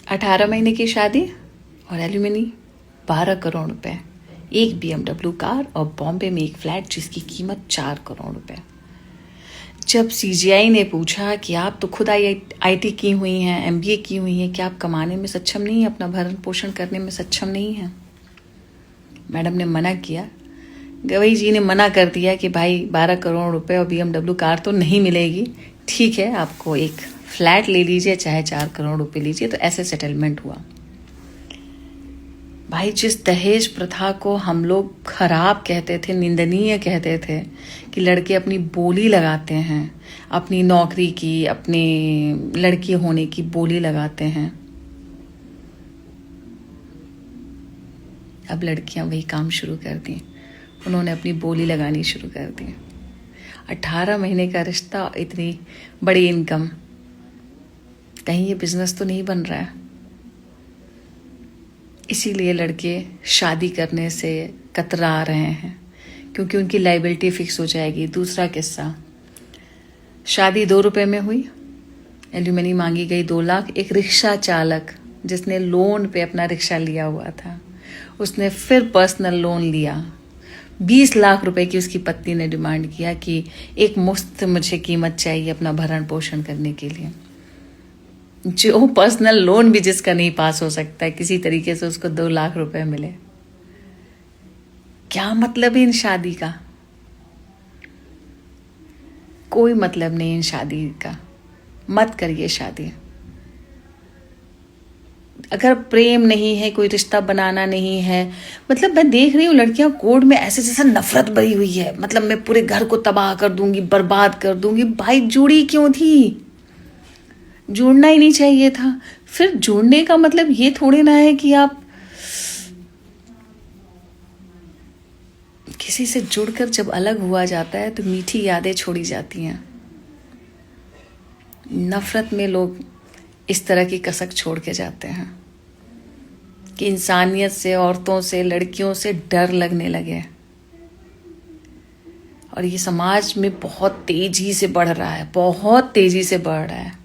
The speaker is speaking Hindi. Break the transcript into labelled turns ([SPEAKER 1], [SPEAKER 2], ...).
[SPEAKER 1] 18 महीने की शादी और एल्यूमिनी 12 करोड़ रुपए, एक BMW कार और बॉम्बे में एक फ्लैट जिसकी कीमत 4 करोड़ रुपए। जब CGI ने पूछा कि आप तो खुद IT की हुई हैं, MBA की हुई हैं, क्या आप कमाने में सक्षम नहीं हैं, अपना भरण पोषण करने में सक्षम नहीं हैं? मैडम ने मना किया। गवई जी ने मना कर दिया कि भाई 12 करोड़ रुपए और BMW कार तो नहीं मिलेगी, ठीक है आपको एक फ्लैट ले लीजिए, चाहे 4 करोड़ रुपए लीजिए। तो ऐसे सेटलमेंट हुआ। भाई जिस दहेज प्रथा को हम लोग खराब कहते थे, निंदनीय कहते थे कि लड़के अपनी बोली लगाते हैं, अपनी नौकरी की, अपने लड़की होने की बोली लगाते हैं, अब लड़कियां वही काम शुरू कर दी। उन्होंने अपनी बोली लगानी शुरू कर दी। 18 महीने का रिश्ता, इतनी बड़ी इनकम, कहीं ये बिजनेस तो नहीं बन रहा है? इसीलिए लड़के शादी करने से कतरा रहे हैं, क्योंकि उनकी लाइबिलिटी फिक्स हो जाएगी। दूसरा किस्सा, शादी 2 रुपए में हुई, एल्यूमिनी मांगी गई 2 लाख। एक रिक्शा चालक जिसने लोन पे अपना रिक्शा लिया हुआ था, उसने फिर पर्सनल लोन लिया। 20 लाख रुपए की उसकी पत्नी ने डिमांड किया कि एक मुफ्त मुझे कीमत चाहिए अपना भरण पोषण करने के लिए। जो पर्सनल लोन भी जिसका नहीं पास हो सकता है, किसी तरीके से उसको 2 लाख रुपए मिले। क्या मतलब है इन शादी का? कोई मतलब नहीं इन शादी का। मत करिए शादी। अगर प्रेम नहीं है, कोई रिश्ता बनाना नहीं है, मतलब मैं देख रही हूँ लड़कियां कोर्ट में ऐसे जैसे नफरत भरी हुई है, मतलब मैं पूरे घर को तबाह कर दूंगी, बर्बाद कर दूंगी। भाई जुड़ी क्यों थी? जुड़ना ही नहीं चाहिए था। फिर जुड़ने का मतलब ये थोड़ी ना है कि आप किसी से जुड़कर जब अलग हुआ जाता है तो मीठी यादें छोड़ी जाती हैं। नफरत में लोग इस तरह की कसक छोड़ के जाते हैं कि इंसानियत से, औरतों से, लड़कियों से डर लगने लगे। और ये समाज में बहुत तेजी से बढ़ रहा है, बहुत तेजी से बढ़ रहा है।